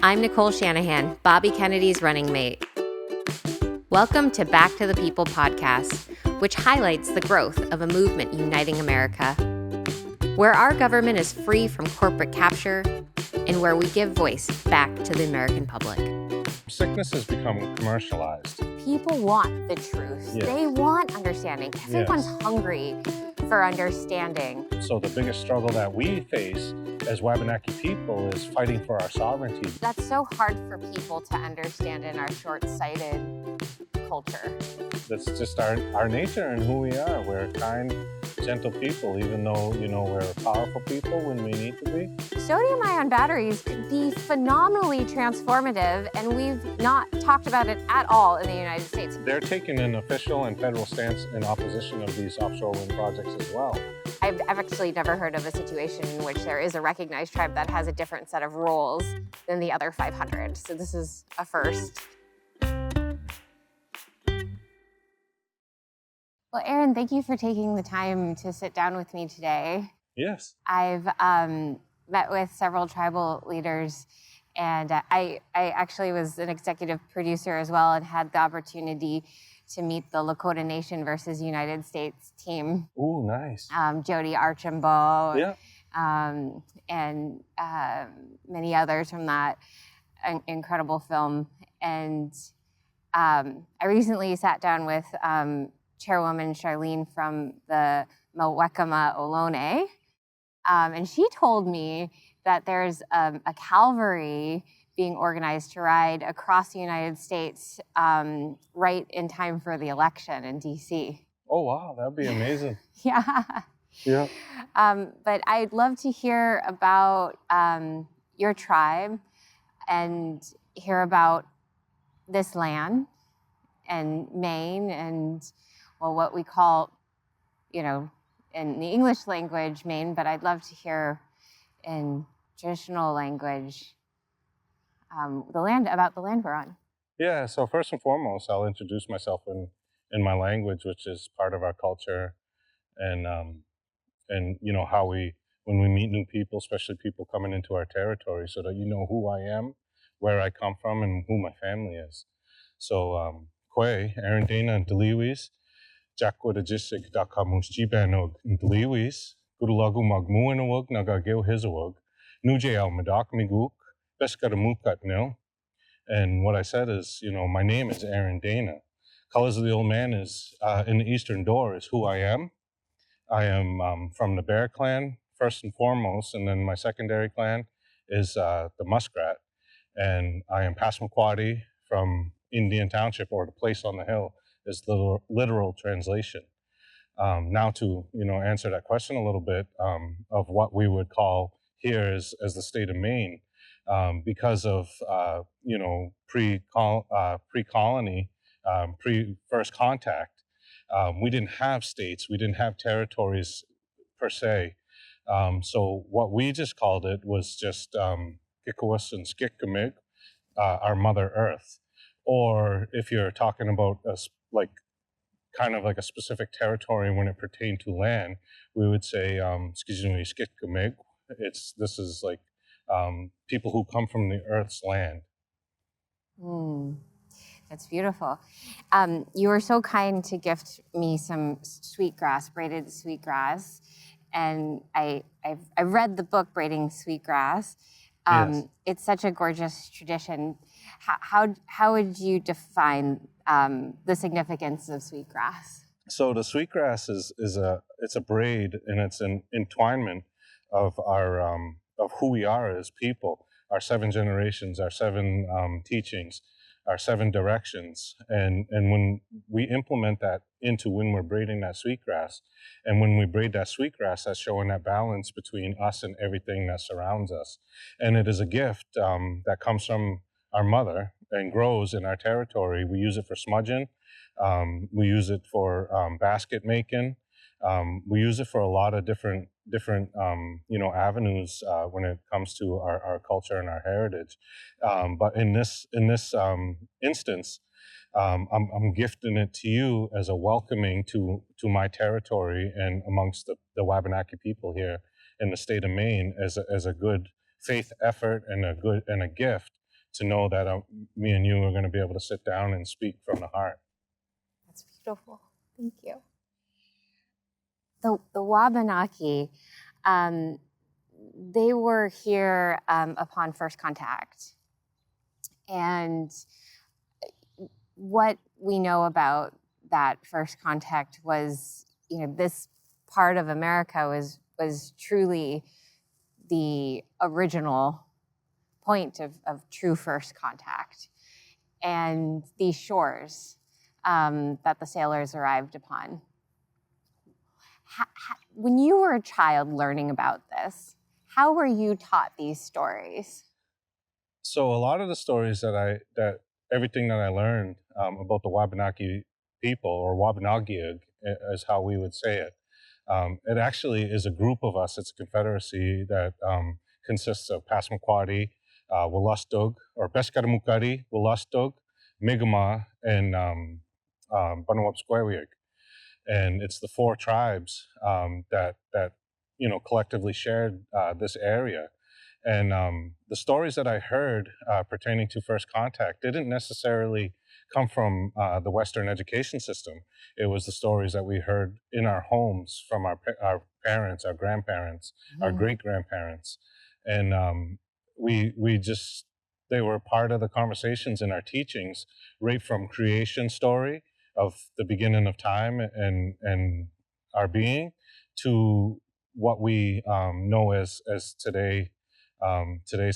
I'm Nicole Shanahan, Bobby Kennedy's running mate. Welcome to Back to the People podcast, which highlights the growth of a movement uniting America, where our government is free from corporate capture and where we give voice back to the American public. Sickness has become commercialized. People want the truth. Yes. They want understanding. Everyone's hungry for understanding. So the biggest struggle that we face as Wabanaki people is fighting for our sovereignty. That's so hard for people to understand in our short-sighted culture. That's just our nature and who we are. We're kind, gentle people, even though, we're powerful people when we need to be. Sodium-ion batteries could be phenomenally transformative, and we've not talked about it at all in the United States. They're taking an official and federal stance in opposition of these offshore wind projects as well. I've actually never heard of a situation in which there is a recognized tribe that has a different set of rules than the other 500. So this is a first. Well, Aaron, thank you for taking the time to sit down with me today. Yes. I've met with several tribal leaders, and I actually was an executive producer as well and had the opportunity to meet the Lakota Nation versus United States team. Ooh, nice. Jody Archambault, Yeah. and many others from that incredible film. And I recently sat down with Chairwoman Charlene from the Mwekama Ohlone, and she told me that there's a cavalry being organized to ride across the United States right in time for the election in D.C. Oh, wow, that'd be amazing. Yeah. Yeah. But I'd love to hear about your tribe and hear about this land and Maine and, well, what we call, in the English language, Maine, but I'd love to hear in traditional language about the land we're on. Yeah, so first and foremost, I'll introduce myself in my language, which is part of our culture, and how when we meet new people, especially people coming into our territory, so that you know who I am, where I come from, and who my family is. So, Kwe, Aaron Dana, and Deliwis, Jakwa de Jisik, Dakamus Jibanog, and Deliwis, Gudulagu Magmuinawug, Nagagil Hizawug, Nuje Al Madak Miguk, Beskadamukat Nil. And what I said is, my name is Aaron Dana. Colors of the Old Man is, in the Eastern Door, is who I am. I am from the Bear Clan, first and foremost, and then my secondary clan is the Muskrat. And I am Passamaquoddy from Indian Township, or the place on the hill, is the literal translation. Now to, answer that question a little bit of what we would call here as the state of Maine, because of, pre-colony, pre-first contact, we didn't have states, we didn't have territories per se. So what we just called it was just Kikawas and Skikkamig, our Mother Earth. Or if you're talking about kind of like a specific territory when it pertained to land, we would say Skikkamig. This is like people who come from the Earth's land. That's beautiful. You were so kind to gift me some sweetgrass, braided sweetgrass, and I've read the book Braiding Sweetgrass. Yes. It's such a gorgeous tradition. How would you define the significance of sweetgrass? So the sweetgrass is a braid, and it's an entwinement of our of who we are as people, our 7 generations, our 7 teachings, our 7 directions, and when we implement that into when we're braiding that sweetgrass, and when we braid that sweetgrass, that's showing that balance between us and everything that surrounds us, and it is a gift that comes from our mother and grows in our territory. We use it for smudging, we use it for basket making, we use it for a lot of different avenues when it comes to our culture and our heritage. But in this instance, I'm gifting it to you as a welcoming to my territory and amongst the Wabanaki people here in the state of Maine as a good faith effort and a gift to know that me and you are going to be able to sit down and speak from the heart. That's beautiful. Thank you. The Wabanaki, they were here upon first contact. And what we know about that first contact was, this part of America was truly the original point of true first contact. And these shores that the sailors arrived upon. When you were a child learning about this, how were you taught these stories? So a lot of the stories everything that I learned about the Wabanaki people, or Wabanaki is how we would say it. It actually is a group of us. It's a confederacy that consists of Passamaquoddy, Wolastoq, or Passamaquoddy, Wolastoq, Mi'kmaq, and Penobscot. And it's the 4 tribes that collectively shared this area. And the stories that I heard pertaining to first contact didn't necessarily come from the Western education system. It was the stories that we heard in our homes from our parents, our grandparents, our great-grandparents. And they were part of the conversations in our teachings, right from creation story of the beginning of time and our being, to what we know as today's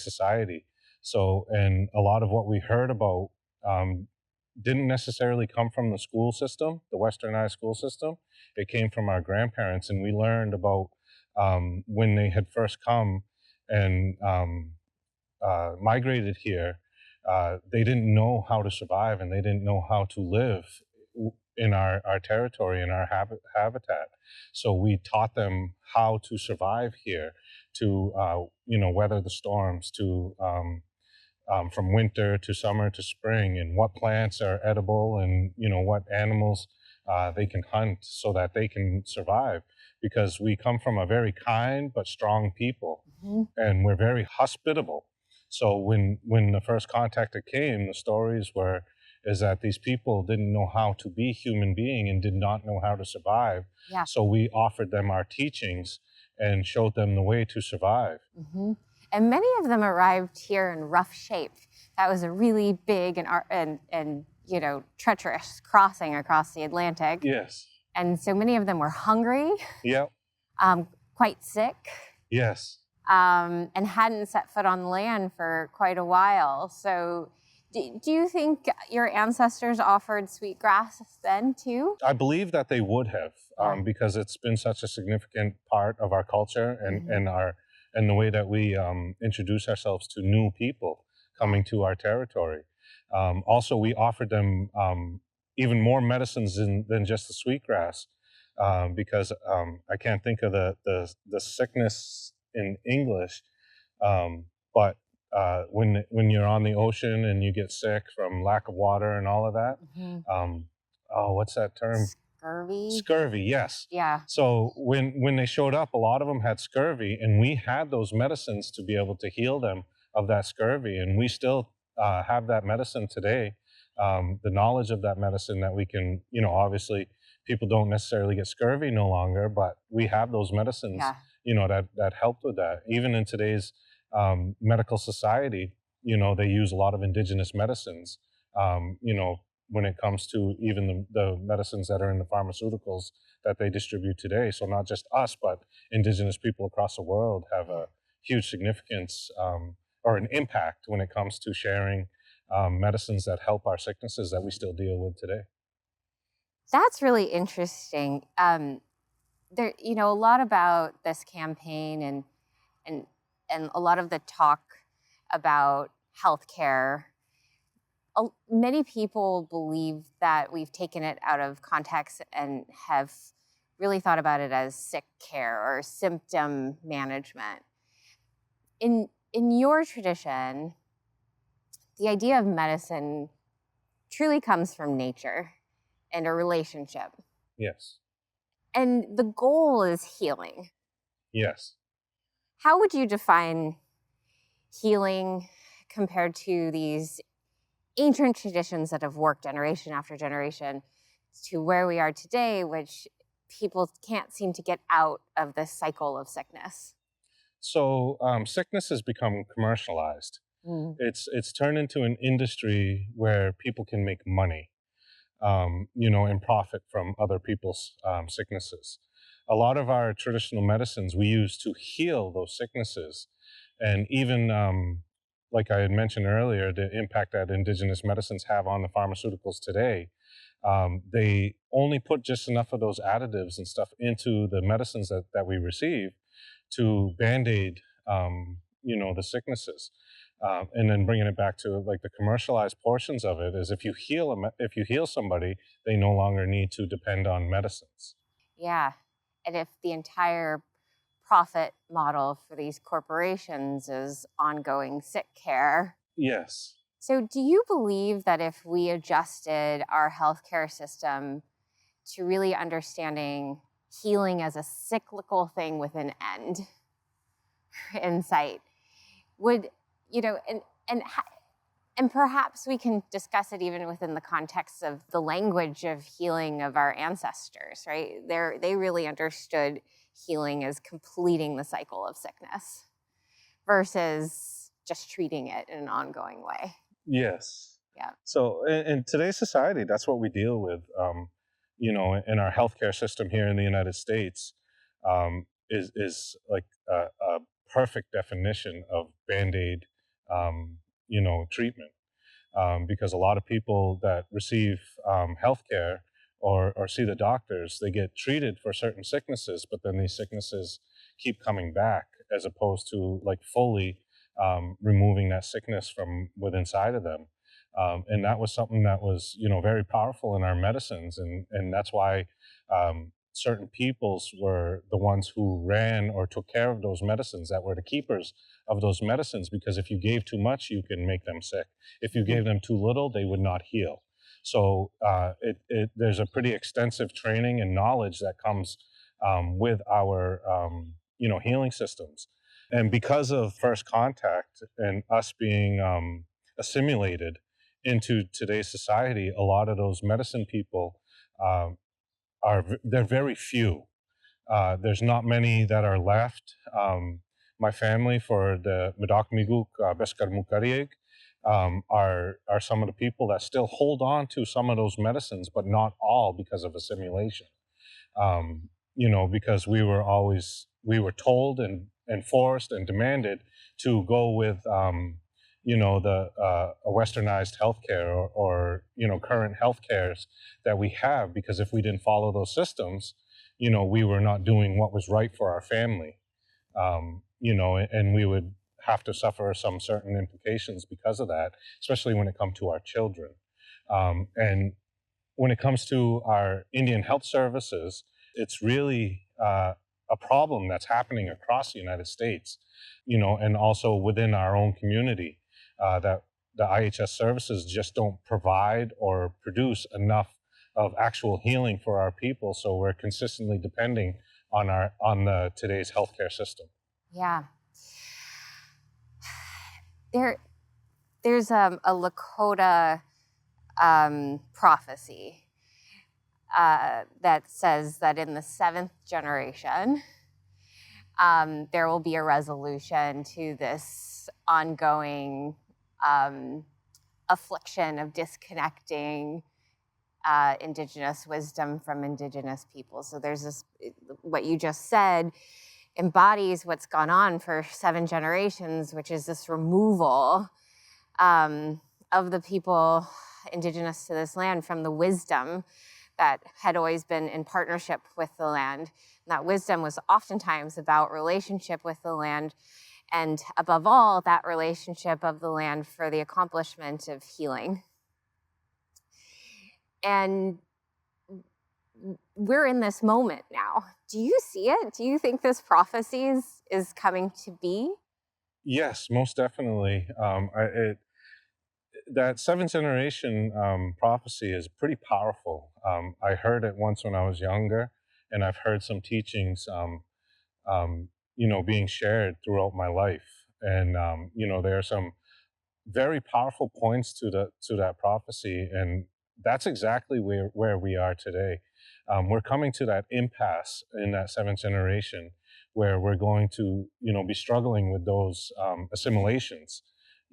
society. So, and a lot of what we heard about didn't necessarily come from the school system, the westernized school system. It came from our grandparents, and we learned about when they had first come and migrated here. They didn't know how to survive, and they didn't know how to live in our territory, in our habitat. So we taught them how to survive here, to weather the storms, to from winter to summer to spring, and what plants are edible, and what animals they can hunt so that they can survive. Because we come from a very kind but strong people, and we're very hospitable. So when the first contactor came, the stories is that these people didn't know how to be human being and did not know how to survive. Yeah. So we offered them our teachings and showed them the way to survive. And many of them arrived here in rough shape. That was a really big and treacherous crossing across the Atlantic. Yes. And so many of them were hungry. Yep. Quite sick. Yes. And hadn't set foot on land for quite a while. So do you think your ancestors offered sweetgrass then too? I believe that they would have, because it's been such a significant part of our culture and the way that we introduce ourselves to new people coming to our territory. Also, we offered them even more medicines than just the sweetgrass, because I can't think of the sickness in English, but when you're on the ocean and you get sick from lack of water and all of that, what's that term? Scurvy? Scurvy, yes. Yeah. So when they showed up, a lot of them had scurvy, and we had those medicines to be able to heal them of that scurvy, and we still have that medicine today. The knowledge of that medicine that we can, obviously people don't necessarily get scurvy no longer, but we have those medicines, that helped with that. Even in today's medical society, they use a lot of indigenous medicines, when it comes to even the medicines that are in the pharmaceuticals that they distribute today. So not just us, but indigenous people across the world have a huge significance or an impact when it comes to sharing medicines that help our sicknesses that we still deal with today. That's really interesting. There, a lot about this campaign and a lot of the talk about healthcare. Many people believe that we've taken it out of context and have really thought about it as sick care or symptom management. In your tradition, the idea of medicine truly comes from nature and a relationship. Yes. And the goal is healing. Yes. How would you define healing, compared to these ancient traditions that have worked generation after generation to where we are today, which people can't seem to get out of this cycle of sickness. So sickness has become commercialized. Mm. It's turned into an industry where people can make money, and profit from other people's sicknesses. A lot of our traditional medicines we use to heal those sicknesses, and even like I had mentioned earlier, the impact that indigenous medicines have on the pharmaceuticals today. They only put just enough of those additives and stuff into the medicines that we receive to band-aid, the sicknesses. And then bringing it back to like the commercialized portions of it is if you heal somebody, they no longer need to depend on medicines. Yeah. And if the entire profit model for these corporations is ongoing sick care. Yes. So, do you believe that if we adjusted our healthcare system to really understanding healing as a cyclical thing with an end in sight, would you know, and perhaps we can discuss it even within the context of the language of healing of our ancestors, right? They really understood healing as completing the cycle of sickness versus just treating it in an ongoing way. Yes. Yeah. So in today's society, that's what we deal with. In our healthcare system here in the United States, is like a perfect definition of band-aid, treatment. Because a lot of people that receive healthcare or see the doctors, they get treated for certain sicknesses, but then these sicknesses keep coming back, as opposed to like fully removing that sickness from within inside of them. And that was something that was, very powerful in our medicines, and that's why certain peoples were the ones who ran or took care of those medicines, that were the keepers of those medicines, because if you gave too much, you can make them sick. If you Mhm. gave them too little, they would not heal. So there's a pretty extensive training and knowledge that comes with our healing systems. And because of first contact and us being assimilated into today's society, a lot of those medicine people um, they're very few. There's not many that are left. My family, for the Medakmiguk Beskar Mukarieg, are some of the people that still hold on to some of those medicines, but not all, because of assimilation. Because we were told and forced and demanded to go with the a westernized healthcare, or current healthcares that we have, because if we didn't follow those systems, we were not doing what was right for our family. And we would have to suffer some certain implications because of that, especially when it comes to our children. And when it comes to our Indian health services, it's really a problem that's happening across the United States, and also within our own community, that the IHS services just don't provide or produce enough of actual healing for our people. So we're consistently depending on the today's healthcare system. Yeah. There, there's a Lakota prophecy that says that in the seventh generation, there will be a resolution to this ongoing affliction of disconnecting indigenous wisdom from indigenous people. So there's this, what you just said embodies what's gone on for 7 generations, which is this removal of the people indigenous to this land from the wisdom that had always been in partnership with the land. And that wisdom was oftentimes about relationship with the land, and above all, that relationship of the land for the accomplishment of healing. And we're in this moment now. Do you see it? Do you think this prophecy is coming to be? Yes, most definitely. That seventh generation prophecy is pretty powerful. I heard it once when I was younger, and I've heard some teachings, being shared throughout my life. And there are some very powerful points to that prophecy, and that's exactly where we are today. We're coming to that impasse in that seventh generation, where we're going to, be struggling with those assimilations,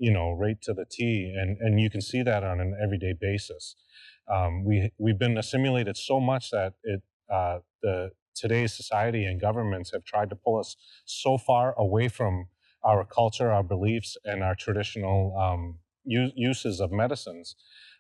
right to the T, and you can see that on an everyday basis. We've been assimilated so much that the today's society and governments have tried to pull us so far away from our culture, our beliefs, and our traditional uses of medicines.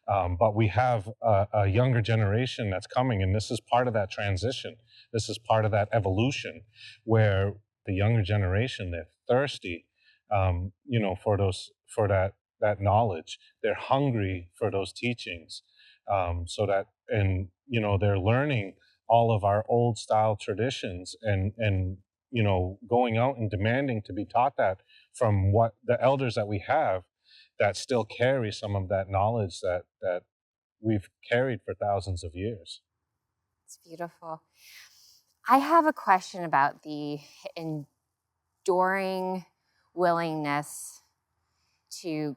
But we have a younger generation that's coming, and this is part of that transition. This is part of that evolution, where the younger generation, they're thirsty, for that knowledge. They're hungry for those teachings, so that, and they're learning all of our old style traditions, and going out and demanding to be taught that from what the elders that we have, that still carry some of that knowledge that we've carried for thousands of years. It's beautiful. I have a question about the enduring willingness to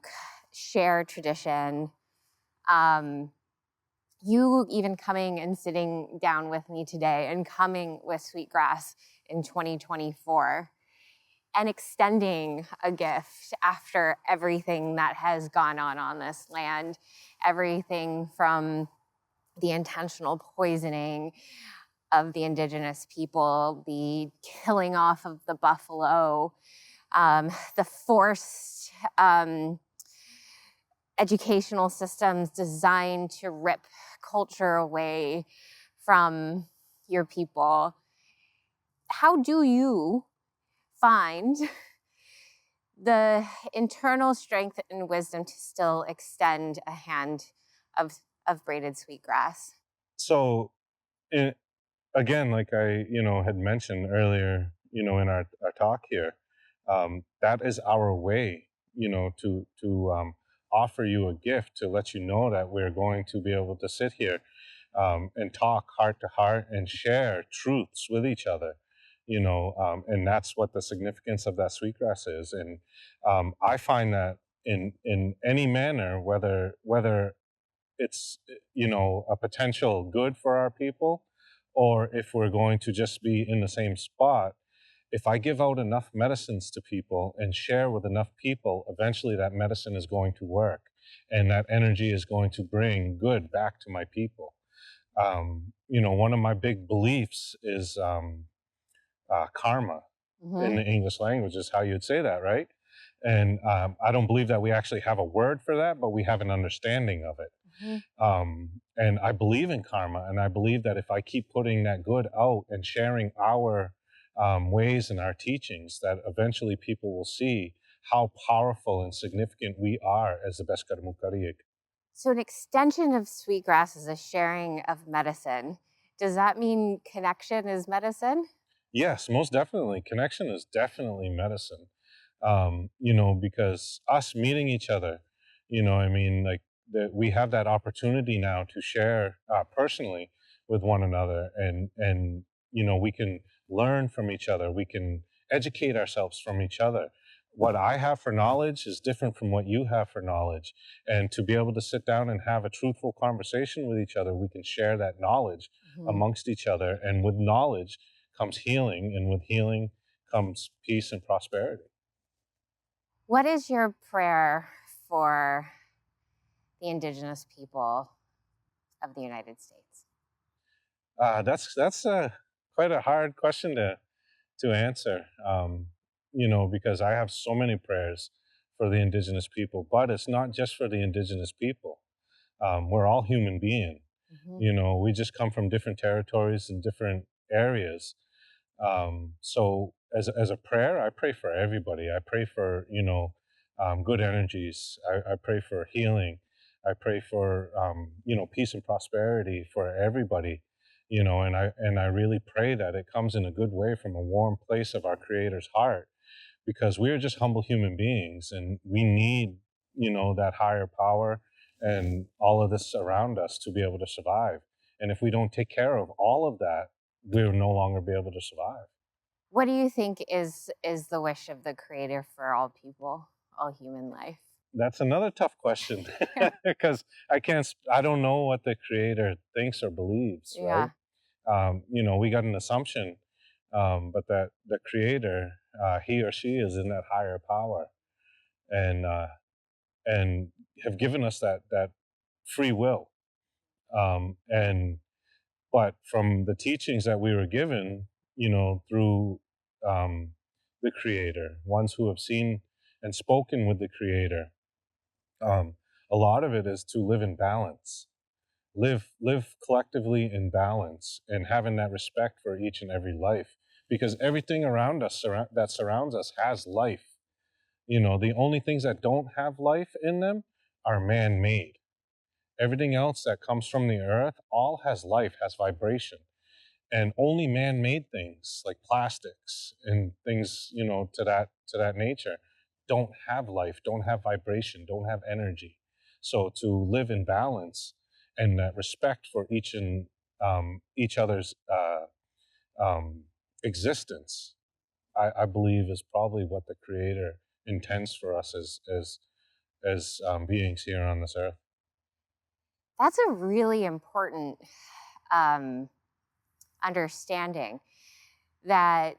share tradition. You even coming and sitting down with me today and coming with Sweetgrass in 2024 and extending a gift after everything that has gone on this land, everything from the intentional poisoning of the indigenous people, the killing off of the buffalo, the forced educational systems designed to rip culture away from your people. How do you find the internal strength and wisdom to still extend a hand of braided sweetgrass? So, again, like I had mentioned earlier, in our talk here, that is our way, to offer you a gift, to let you know that we're going to be able to sit here and talk heart to heart and share truths with each other, and that's what the significance of that sweetgrass is. And I find that in any manner, whether it's a potential good for our people, or if we're going to just be in the same spot, if I give out enough medicines to people and share with enough people, eventually that medicine is going to work, and that energy is going to bring good back to my people. One of my big beliefs is karma. In the English language is how you'd say that, right? And I don't believe that we actually have a word for that, but we have an understanding of it. And I believe in karma, and I believe that if I keep putting that good out and sharing our ways and our teachings, that eventually people will see how powerful and significant we are as the Beskaramukaryik. So an extension of sweetgrass is a sharing of medicine. Does that mean connection is medicine? Yes, most definitely. Connection is definitely medicine. Because us meeting each other, I mean, like, that we have that opportunity now to share personally with one another, and we can learn from each other. We can educate ourselves from each other. What I have for knowledge is different from what you have for knowledge, and to be able to sit down and have a truthful conversation with each other, we can share that knowledge amongst each other, and with knowledge comes healing, and with healing comes peace and prosperity. What is your prayer for the indigenous people of the United States? That's quite a hard question to answer. Because I have so many prayers for the indigenous people, but it's not just for the indigenous people. We're all human beings. We just come from different territories and different areas. So as a prayer, I pray for everybody. I pray for good energies. I pray for healing. I pray for peace and prosperity for everybody. And I really pray that it comes in a good way from a warm place of our Creator's heart, because we're just humble human beings, and we need that higher power and all of this around us to be able to survive. And if we don't take care of all of that, we'll no longer be able to survive. What do you think is the wish of the Creator for all people, all human life? That's another tough question because I don't know what the creator thinks or believes, right? Yeah. We got an assumption, but that the creator, he or she is in that higher power, and and have given us that free will. And but from the teachings that we were given, through um, the creator, ones who have seen and spoken with the creator, um, a lot of it is to live in balance, live collectively in balance, and having that respect for each and every life, because everything around us that surrounds us has life. The only things that don't have life in them are man-made. Everything else that comes from the earth all has life, has vibration, and only man-made things like plastics and things, to that nature, don't have life, don't have vibration, don't have energy. So to live in balance and that respect for each other's um, existence, I believe is probably what the creator intends for us as beings here on this earth. That's a really important um, understanding that,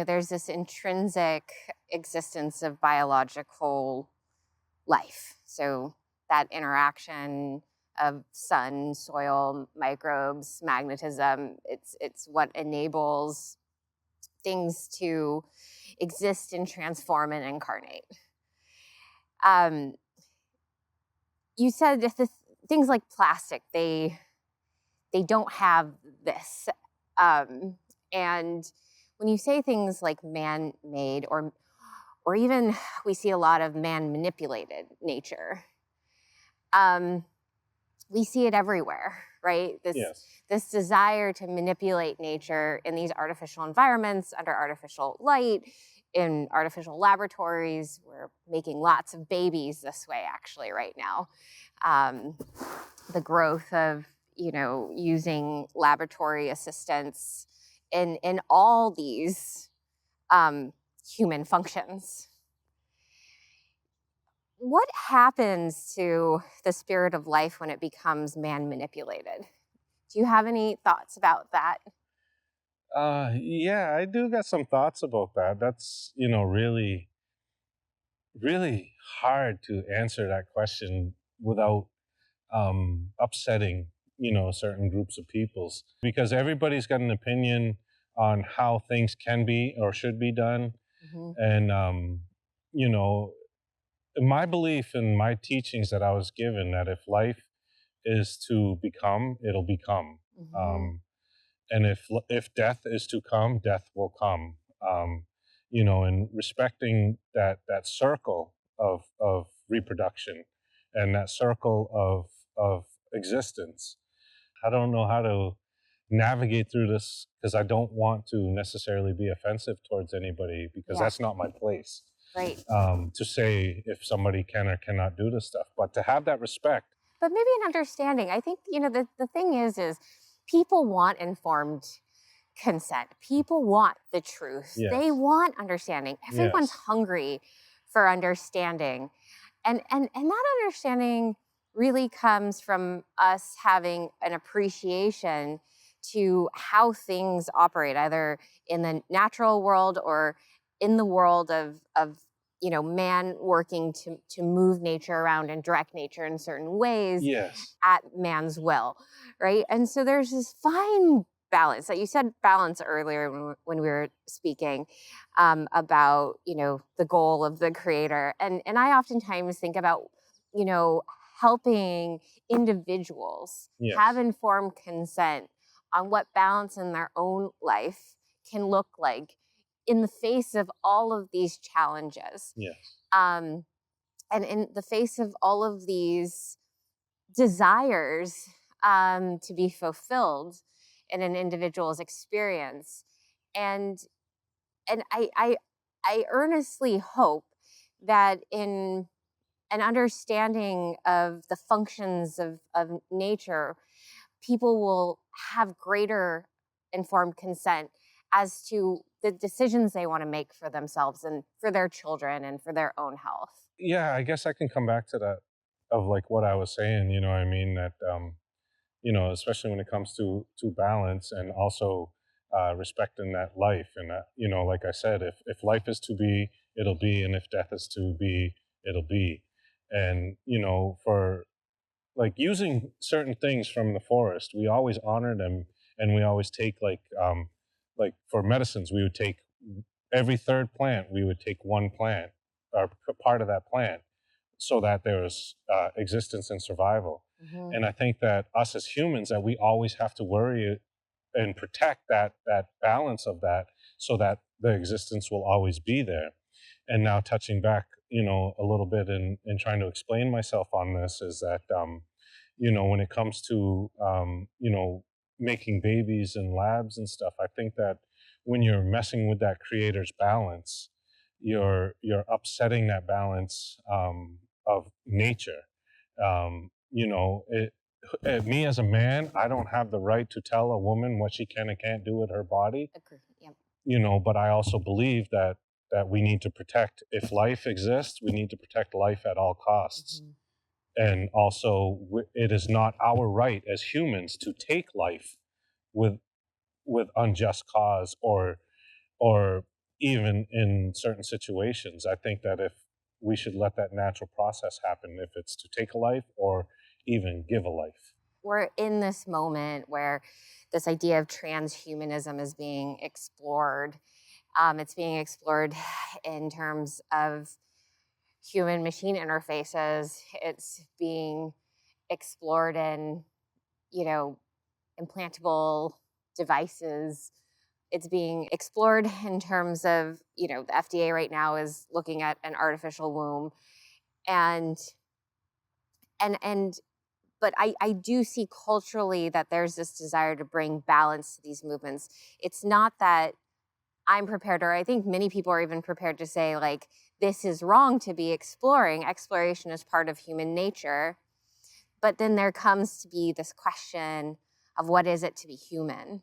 there's this intrinsic existence of biological life. So that interaction of sun, soil, microbes, magnetism, it's what enables things to exist and transform and incarnate. Um, you said that things like plastic, they don't have this. And when you say things like man-made, or even we see a lot of man-manipulated nature, um, we see it everywhere, right? Yes. This desire to manipulate nature in these artificial environments, under artificial light, in artificial laboratories. We're making lots of babies this way, actually, right now. Um, the growth of, using laboratory assistants in all these human functions. What happens to the spirit of life when it becomes man manipulated? Do you have any thoughts about that? Yeah, I do got some thoughts about that. That's, really, really hard to answer that question without upsetting, certain groups of peoples, because everybody's got an opinion on how things can be or should be done. Hmm. And, you know, my belief and my teachings that I was given, that if life is to become, it'll become. Hmm. Um, and if death is to come, death will come. And respecting that circle of reproduction and that circle of existence. I don't know how to navigate through this because I don't want to necessarily be offensive towards anybody, because Yeah, that's not my place, right. to say if somebody can or cannot do this stuff, but to have that respect. But maybe an understanding. I think, the thing is people want informed consent. People want the truth. They Yes. want understanding. Everyone's Yes. hungry for understanding. And that understanding really comes from us having an appreciation to how things operate, either in the natural world or in the world of man working to move nature around and direct nature in certain ways Yes. at man's will, right? And so there's this fine balance that you said balance earlier when we were speaking about the goal of the creator, and I oftentimes think about you know helping individuals have Yes. informed consent on what balance in their own life can look like in the face of all of these challenges, Yes. um, and in the face of all of these desires to be fulfilled in an individual's experience. And and I, I i earnestly hope that in an understanding of the functions of nature, people will have greater informed consent as to the decisions they want to make for themselves and for their children and for their own health. Yeah, I guess I can come back to that of like what I was saying. You know, what I mean that especially when it comes to balance and also respecting that life. And like I said, if life is to be, it'll be, and if death is to be, it'll be. And for like using certain things from the forest, we always honor them, and we always take like for medicines, we would take every third plant, we would take one plant or part of that plant so that there was existence and survival. Hmm. And I think that us as humans, that we always have to worry and protect that balance of that, so that the existence will always be there. And now touching back, a little bit in trying to explain myself on this is that, when it comes to, making babies in labs and stuff, I think that when you're messing with that creator's balance, you're upsetting that balance of nature. Me as a man, I don't have the right to tell a woman what she can and can't do with her body. Agree. Yep. But I also believe that we need to protect, if life exists, we need to protect life at all costs. Hmm. And also, it is not our right as humans to take life with unjust cause, or even in certain situations. I think that if we should let that natural process happen, if it's to take a life or even give a life. We're in this moment where this idea of transhumanism is being explored. It's being explored in terms of human machine interfaces. It's being explored in, you know, implantable devices. It's being explored in terms of, the FDA right now is looking at an artificial womb. And and but I do see culturally that there's this desire to bring balance to these movements. It's not that I'm prepared, or I think many people are even prepared to say, like, this is wrong to be exploring. Exploration is part of human nature. But then there comes to be this question of what is it to be human?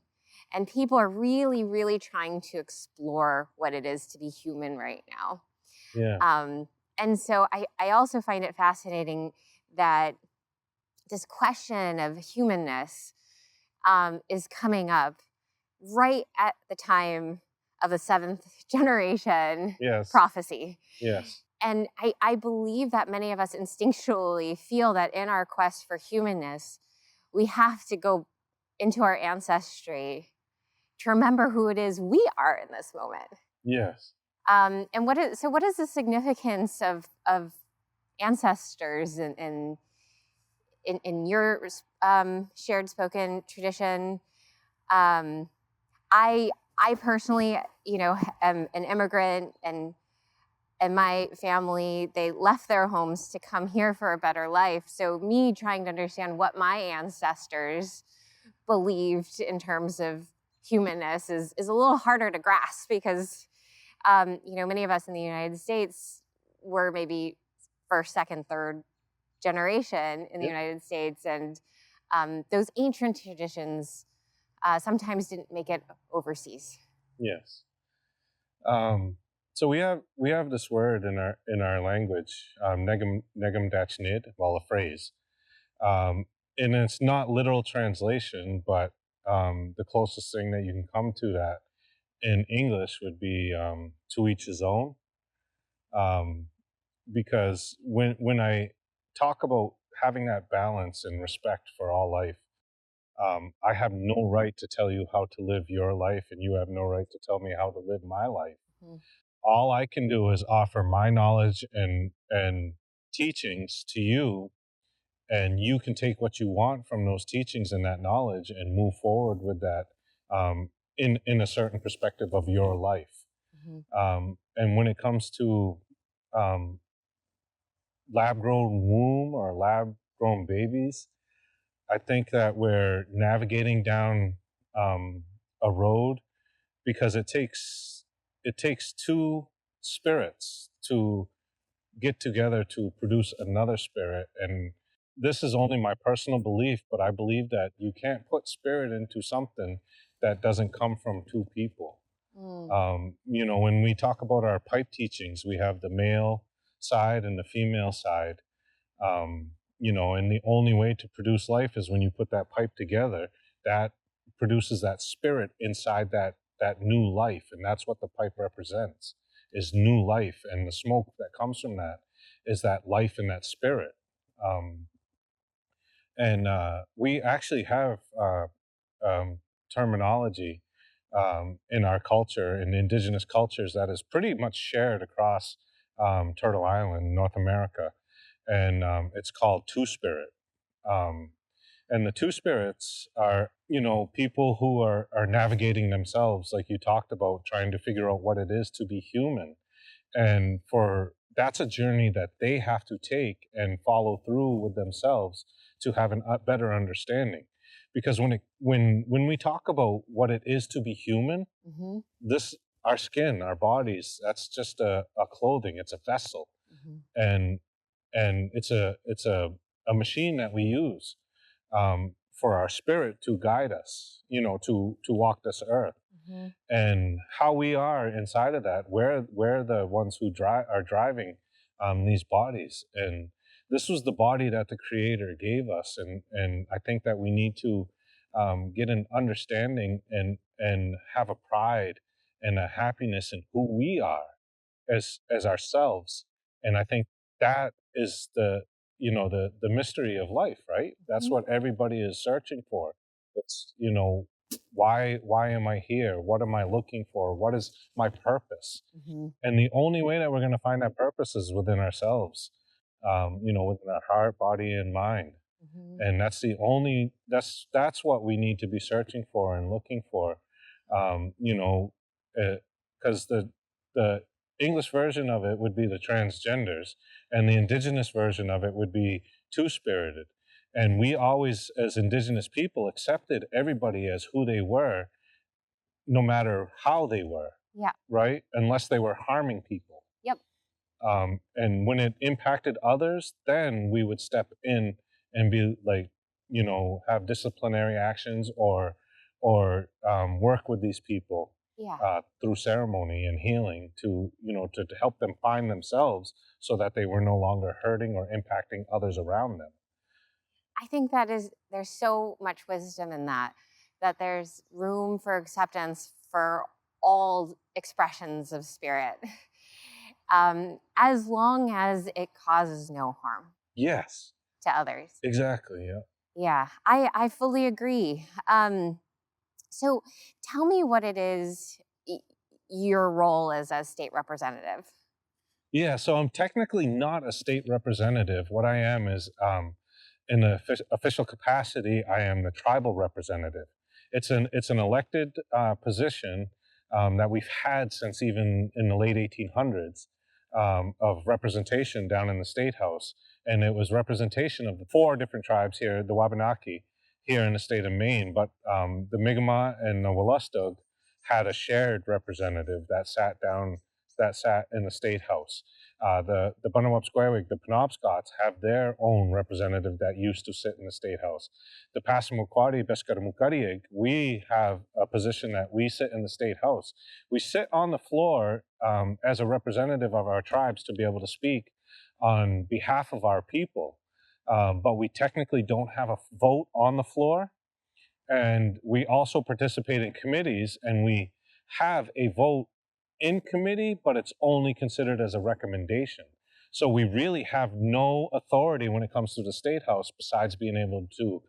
And people are really, really trying to explore what it is to be human right now. Yeah. And so I also find it fascinating that this question of humanness is coming up right at the time of the seventh generation Yes. prophecy. Yes. And I believe that many of us instinctually feel that in our quest for humanness, we have to go into our ancestry to remember who it is we are in this moment. Yes. And what is the significance of ancestors in your shared spoken tradition? Um, I personally, am an immigrant, and my family, they left their homes to come here for a better life. So me trying to understand what my ancestors believed in terms of humanness is a little harder to grasp, because many of us in the United States were maybe first, second, third generation in the Yep. United States, and those ancient traditions sometimes didn't make it overseas. Yes. So we have this word in our language, negum dach nid, well, a phrase, and it's not literal translation, but the closest thing that you can come to that in English would be, to each his own, um, because when I talk about having that balance and respect for all life, I have no right to tell you how to live your life, and you have no right to tell me how to live my life. Mhm. All I can do is offer my knowledge and teachings to you, and you can take what you want from those teachings and that knowledge and move forward with that, in a certain perspective of your life. Mhm. And when it comes to um, lab grown womb or lab grown babies, I think that we're navigating down um, a road, because it takes two spirits to get together to produce another spirit. And this is only my personal belief, but I believe that you can't put spirit into something that doesn't come from two people. Mm. When we talk about our pipe teachings, we have the male, side and the female side. And the only way to produce life is when you put that pipe together. That produces that spirit inside that new life, and that's what the pipe represents, is new life, and the smoke that comes from that is that life and that spirit. Um, and We actually have terminology in our culture, in indigenous cultures, that is pretty much shared across Turtle Island, North America, and it's called Two Spirit. Um, and the Two Spirits are, people who are navigating themselves, like you talked about, trying to figure out what it is to be human. And for that's a journey that they have to take and follow through with themselves to have a better understanding. Because when we talk about what it is to be human, Mm-hmm. this our skin, our bodies, that's just a clothing, it's a vessel. Mm-hmm. And it's a machine that we use for our spirit to guide us, to walk this earth. Mm-hmm. And how we are inside of that, we're the ones who are driving these bodies. And this was the body that the Creator gave us, and I think that we need to get an understanding and have a pride and a happiness in who we are as ourselves. And I think that is the mystery of life, right? That's Mm-hmm. what everybody is searching for. It's, why am I here? What am I looking for? What is my purpose? Mm-hmm. And the only way that we're going to find that purpose is within ourselves, within our heart, body, and mind. Mm-hmm. And that's what we need to be searching for and looking for. Because the English version of it would be the transgenders, and the indigenous version of it would be two spirited. And we always, as indigenous people, accepted everybody as who they were, no matter how they were, Yeah. right? Unless they were harming people. Yep. And when it impacted others, then we would step in and be like, have disciplinary actions or work with these people Yeah. through ceremony and healing to help them find themselves so that they were no longer hurting or impacting others around them. I think there's so much wisdom in that there's room for acceptance for all expressions of spirit, as long as it causes no harm Yes, to others. exactly. Yeah. Yeah, I fully agree. So tell me what it is, your role is as state representative. Yeah, so I'm technically not a state representative. What I am is, in the official capacity, I am the tribal representative. It's an elected position that we've had since even in the late 1800s, of representation down in the state house, and it was representation of the four different tribes here, the Wabanaki, here in the state of Maine. But the Mi'kmaq and the Wolastoq had a shared representative that sat in the state house. The Penobscot, the Penobscots, have their own representative that used to sit in the state house. The Passamaquoddy we have a position that we sit in the state house. We sit on the floor as a representative of our tribes to be able to speak on behalf of our people, but we technically don't have a vote on the floor. And we also participate in committees, and we have a vote in committee, but it's only considered as a recommendation. So we really have no authority when it comes to the state house besides being able to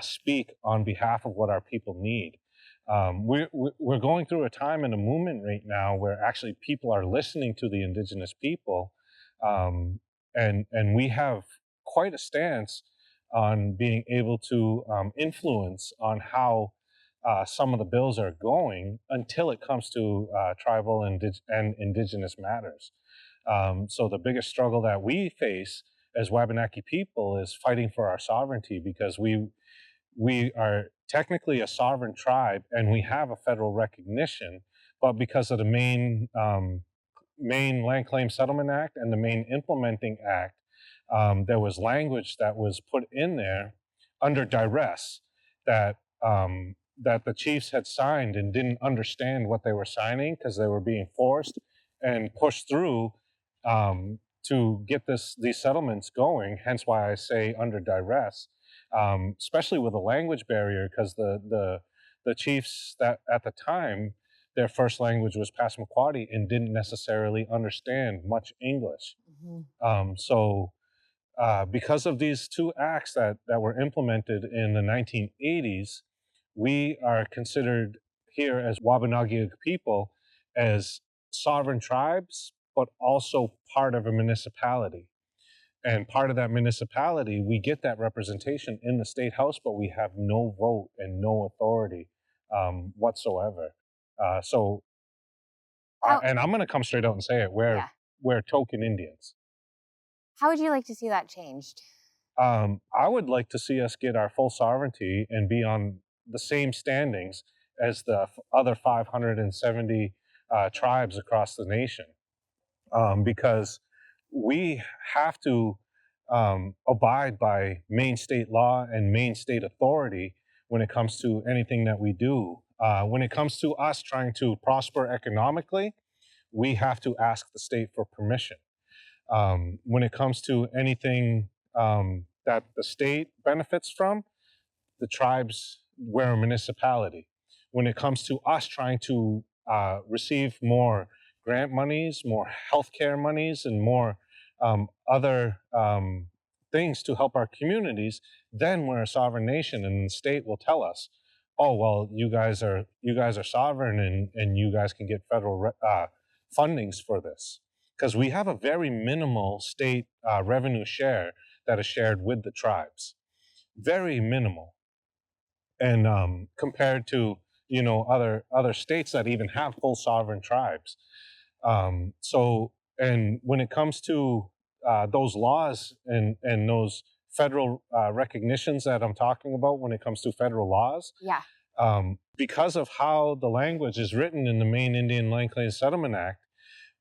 speak on behalf of what our people need. We're going through a time in a movement right now where actually people are listening to the indigenous people, um, and we have quite a stance on being able to influence on how some of the bills are going until it comes to tribal and indigenous matters. So the biggest struggle that we face as Wabanaki people is fighting for our sovereignty, because we are technically a sovereign tribe and we have a federal recognition, but because of the Maine Land Claim Settlement Act and the Maine Implementing Act, there was language that was put in there under duress that that the chiefs had signed and didn't understand what they were signing because they were being forced and pushed through, um, to get these settlements going. Hence why I say under duress, especially with a language barrier, because the chiefs that at the time, their first language was Passamaquoddy and didn't necessarily understand much English. Mhm. So because of these two acts that were implemented in the 1980s, we are considered here as Wabanaki people as sovereign tribes, but also part of a municipality. And part of that municipality, we get that representation in the state house, but we have no vote and no authority whatsoever. So, How and I'm going to come straight out and say it: yeah. we're token Indians. How would you like to see that changed? I would like to see us get our full sovereignty and be on the same standings as the other 570 tribes across the nation, because we have to abide by Maine state law and Maine state authority when it comes to anything that we do. When it comes to us trying to prosper economically, we have to ask the state for permission. When it comes to anything that the state benefits from, the tribes, we're a municipality. When it comes to us trying to receive more grant monies, more healthcare monies, and more other things to help our communities, then we're a sovereign nation, and the state will tell us, "Oh, well, you guys are sovereign, and you guys can get federal fundings for this." Because we have a very minimal state revenue share that is shared with the tribes, very minimal, and compared to other states that even have full sovereign tribes. So, and when it comes to those laws and those federal recognitions that I'm talking about, when it comes to federal laws, Yeah. because of how the language is written in the Maine Indian Land Claims Settlement Act,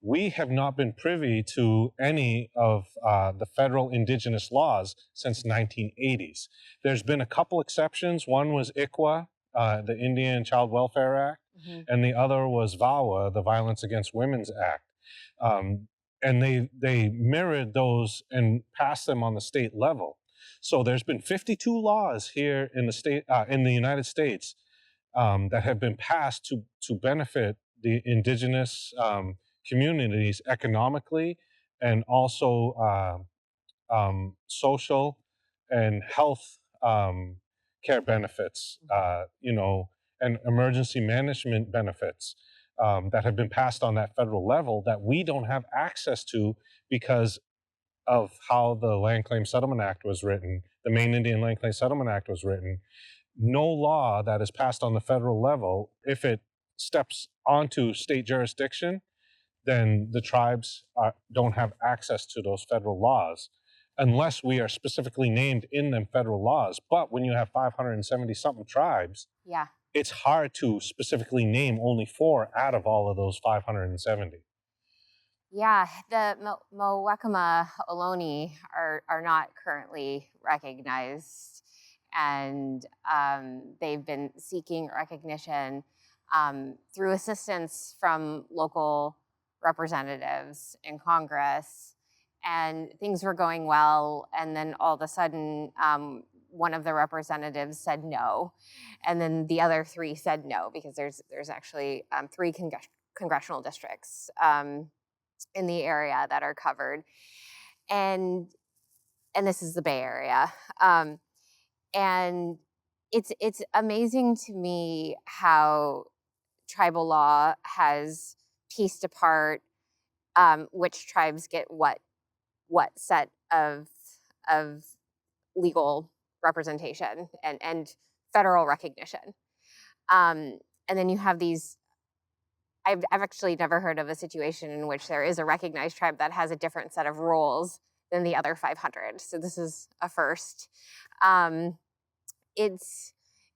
we have not been privy to any of the federal indigenous laws since 1980s. There's been a couple exceptions. One was ICWA, the Indian Child Welfare Act, Mhm. and the other was VAWA, the Violence Against Women's Act. And they mirrored those and passed them on the state level. So there's been 52 laws here in the United States that have been passed to benefit the indigenous communities economically, and also social and health care benefits, and emergency management benefits that have been passed on that federal level that we don't have access to because of how the Land Claim Settlement Act was written, the Maine Indian Land Claim Settlement Act was written. No law that is passed on the federal level, if it steps onto state jurisdiction, then the tribes don't have access to those federal laws unless we are specifically named in them federal laws. But when you have 570 something tribes, Yeah. it's hard to specifically name only 4 out of all of those 570. Yeah, the Mowekama Ohlone are not currently recognized, and they've been seeking recognition through assistance from local representatives in Congress, and things were going well, and then all of a sudden, one of the representatives said no, and then the other 3 said no because there's actually 3 congressional districts. In the area that are covered, and this is the Bay Area, and it's amazing to me how tribal law has pieced apart which tribes get what set of legal representation and federal recognition, and then you have these. I've actually never heard of a situation in which there is a recognized tribe that has a different set of rules than the other 500. So this is a first. Um, it's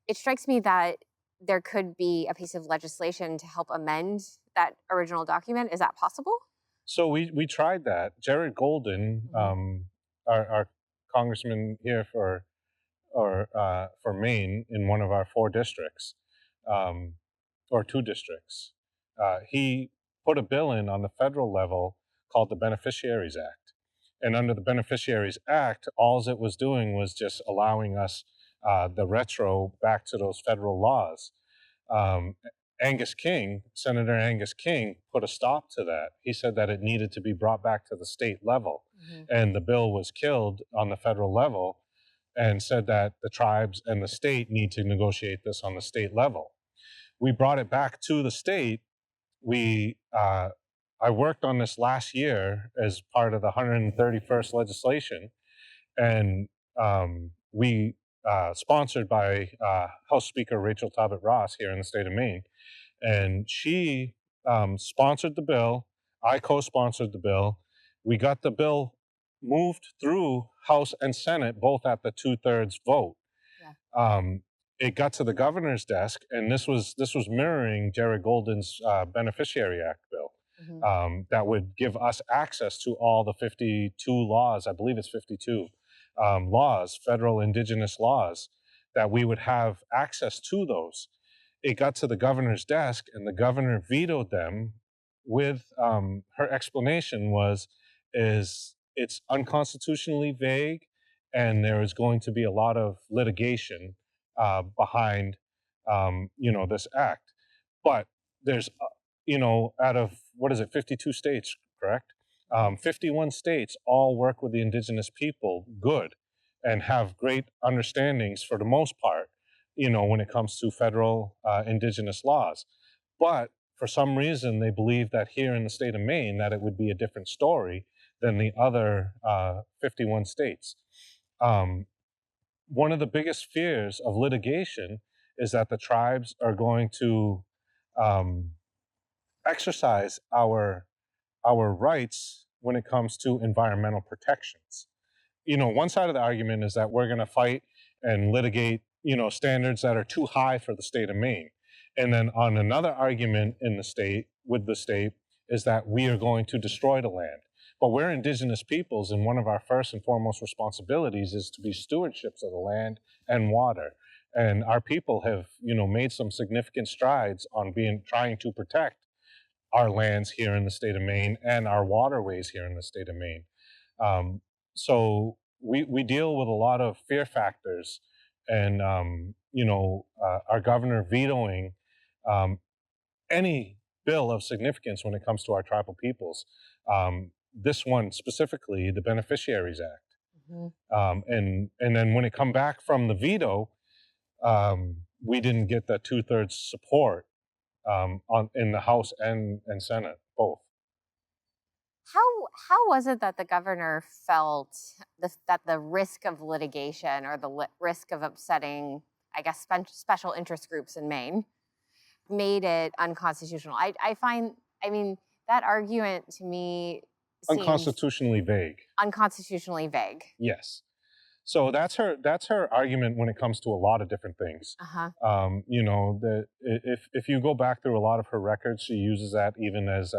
it strikes me that there could be a piece of legislation to help amend that original document. Is that possible? So we tried that. Jared Golden, Mhm. our congressman here for Maine in one of our 4 districts, um, or 2 districts, he put a bill in on the federal level called the Beneficiaries Act. And under the Beneficiaries Act, all it was doing was just allowing us the retro back to those federal laws. Senator Angus King, put a stop to that. He said that it needed to be brought back to the state level. And the bill was killed on the federal level, and said that the tribes and the state need to negotiate this on the state level. We brought it back to the state. I worked on this last year as part of the 131st legislation, and we sponsored by House Speaker Rachel Talbot Ross here in the state of Maine, and she sponsored the bill. I co-sponsored the bill. We got the bill moved through House and Senate, both at the 2/3 vote. It got to the governor's desk, and this was mirroring Jared Golden's Beneficiary Act bill. That would give us access to all the 52 laws, I believe it's 52 laws, federal indigenous laws, that we would have access to those. It got to the governor's desk, and the governor vetoed them with her explanation is it's unconstitutionally vague, and there is going to be a lot of litigation behind this act. But there's out of, what is it, 52 states, correct? 51 states all work with the indigenous people good and have great understandings for the most part, when it comes to federal indigenous laws. But for some reason, they believe that here in the state of Maine, that it would be a different story than the other 51 states. One of the biggest fears of litigation is that the tribes are going to exercise our rights when it comes to environmental protections. One side of the argument is that we're going to fight and litigate, standards that are too high for the state of Maine. And then on another argument in the state, is that we are going to destroy the land. But we're indigenous peoples, and one of our first and foremost responsibilities is to be stewardships of the land and water. And our people have, made some significant strides on trying to protect our lands here in the state of Maine and our waterways here in the state of Maine. So we deal with a lot of fear factors, and our governor vetoing any bill of significance when it comes to our tribal peoples. This one specifically, the Beneficiaries Act. And then when it come back from the veto, we didn't get the 2/3 support in the House and Senate, both. How was it that the governor felt that the risk of litigation or the risk of upsetting, I guess, special interest groups in Maine made it unconstitutional? I mean, that argument to me seems Unconstitutionally vague. Unconstitutionally vague. Yes. So that's her argument when it comes to a lot of different things. If you go back through a lot of her records, she uses that even as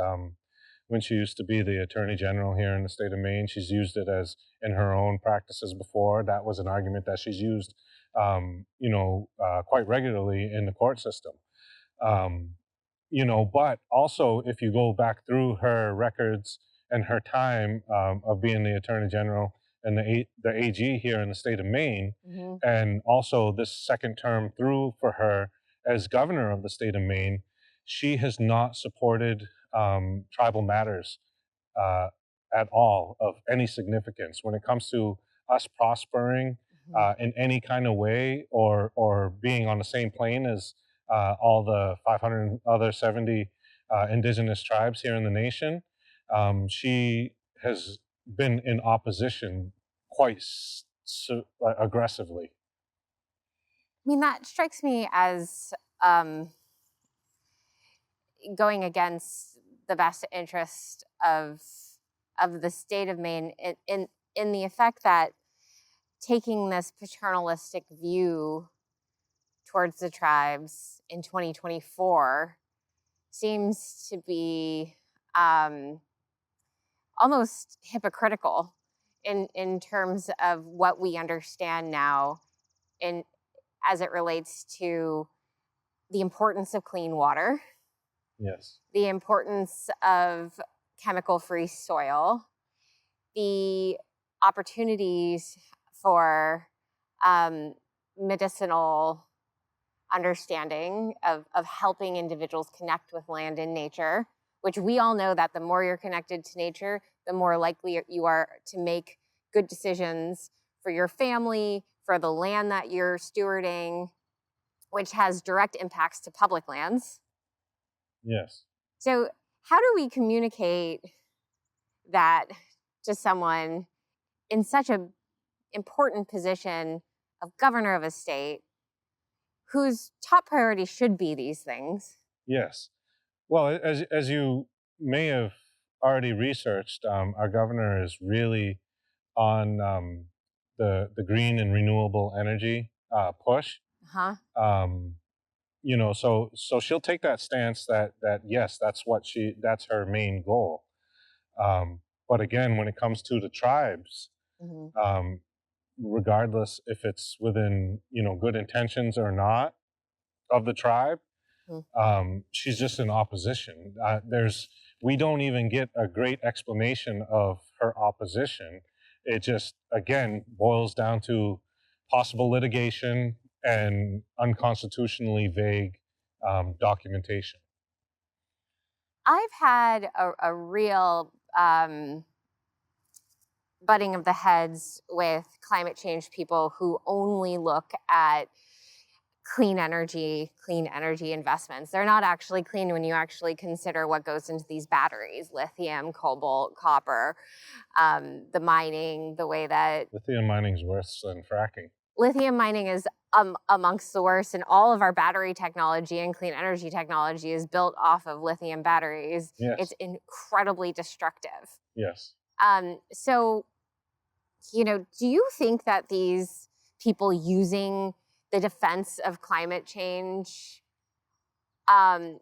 when she used to be the Attorney General here in the state of Maine. She's used it as in her own practices before. That was an argument that she's used, quite regularly in the court system. But also if you go back through her records and her time of being the Attorney General and the AG here in the state of Maine, and also this second term through for her as governor of the state of Maine, she has not supported tribal matters at all of any significance when it comes to us prospering in any kind of way, or being on the same plane as all the 570 indigenous tribes here in the nation. She has been in opposition quite aggressively. I mean, that strikes me as going against the best interest of the state of Maine in the effect that taking this paternalistic view towards the tribes in 2024 seems to be almost hypocritical in terms of what we understand now as it relates to the importance of clean water. Yes. The importance of chemical-free soil, the opportunities for medicinal understanding of helping individuals connect with land and nature, which we all know that the more you're connected to nature, the more likely you are to make good decisions for your family, for the land that you're stewarding, which has direct impacts to public lands. Yes. So how do we communicate that to someone in such an important position of governor of a state whose top priority should be these things? Yes. Well, as you may have already researched, our governor is really on the green and renewable energy push. Huh? You know, so she'll take that stance that yes, that's her main goal. But again, when it comes to the tribes, Hmm. regardless if it's within good intentions or not of the tribe, she's just in opposition. We don't even get a great explanation of her opposition. It just again boils down to possible litigation and unconstitutionally vague documentation. I've had a real butting of the heads with climate change people who only look at clean energy investments. They're not actually clean when you actually consider what goes into these batteries: lithium, cobalt, copper, the mining, the way that Lithium mining is worse than fracking. lithium mining is amongst the worst, and all of our battery technology and clean energy technology is built off of lithium batteries. Yes. It's incredibly destructive. Yes. So, do you think that these people using the defense of climate change,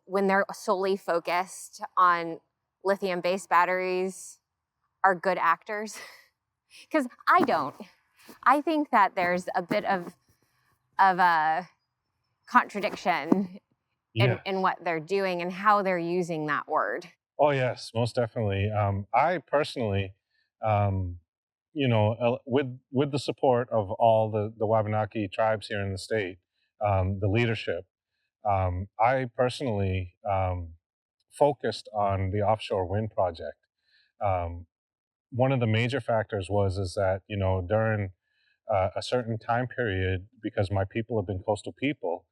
when they're solely focused on lithium-based batteries, are good actors? Because I don't. I think that there's a bit of a contradiction Yeah. in what they're doing and how they're using that word. Oh yes, most definitely. I personally, with the support of all the Wabanaki tribes here in the state, the leadership, I personally focused on the offshore wind project. Um, One of the major factors is that during a certain time period, because my people have been coastal people,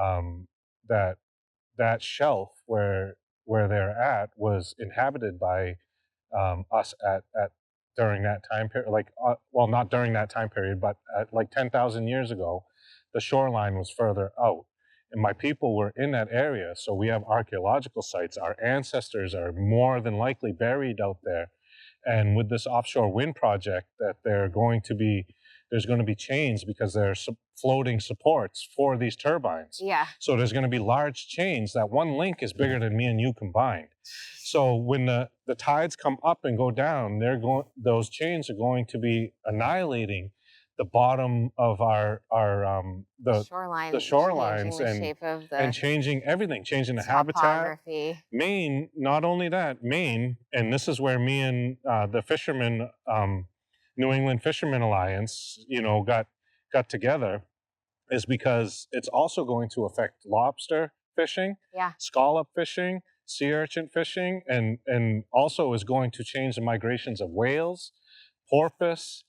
um, that that shelf where they're at was inhabited by us at during that time period. Like, well, not during that time period, but at like 10,000 years ago, the shoreline was further out, and my people were in that area. So we have archaeological sites. Our ancestors are more than likely buried out there. And with this offshore wind project, there's going to be chains because there's floating supports for these turbines. Yeah. So there's going to be large chains. That one link is bigger than me and you combined. So when the tides come up and go down, those chains are going to be annihilating the bottom of the shorelines changing the shape of and changing everything, changing the habitat. topography. Maine, not only that, Maine, and this is where me and the fishermen, New England Fishermen Alliance, got together, is because it's also going to affect lobster fishing, Yeah. scallop fishing, sea urchin fishing, and also is going to change the migrations of whales, porpoise,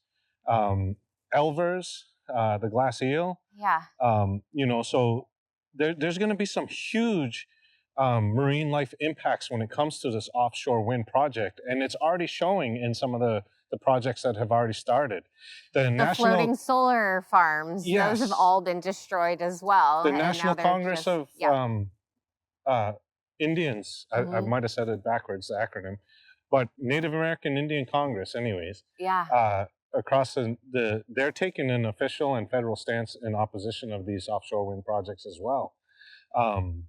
elvers, the glass eel. Yeah. So there's going to be some huge marine life impacts when it comes to this offshore wind project, and it's already showing in some of the projects that have already started. The floating solar farms, Yes. those have all been destroyed as well. The and National now they're Congress just- of yeah. Indians, I Mhm. might have said it backwards, the acronym, but Native American Indian Congress, anyways, Yeah. across they're taking an official and federal stance in opposition of these offshore wind projects as well. And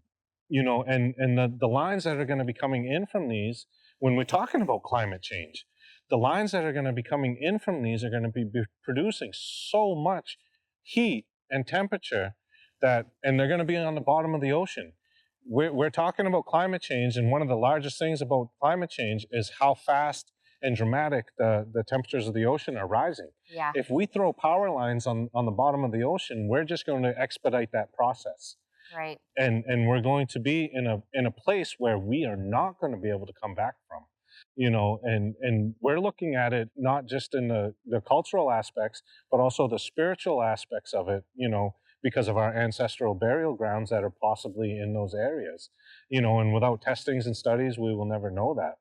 the lines that are going to be coming in from these, when we're talking about climate change, the lines that are going to be coming in from these are going to be producing so much heat and temperature and they're going to be on the bottom of the ocean. We're talking about climate change, and one of the largest things about climate change is how fast and dramatic the temperatures of the ocean are rising. Yeah. If we throw power lines on the bottom of the ocean, we're just going to expedite that process. Right. And we're going to be in a place where we are not going to be able to come back from, and we're looking at it not just in the cultural aspects, but also the spiritual aspects of it, because of our ancestral burial grounds that are possibly in those areas, and without testings and studies, we will never know that.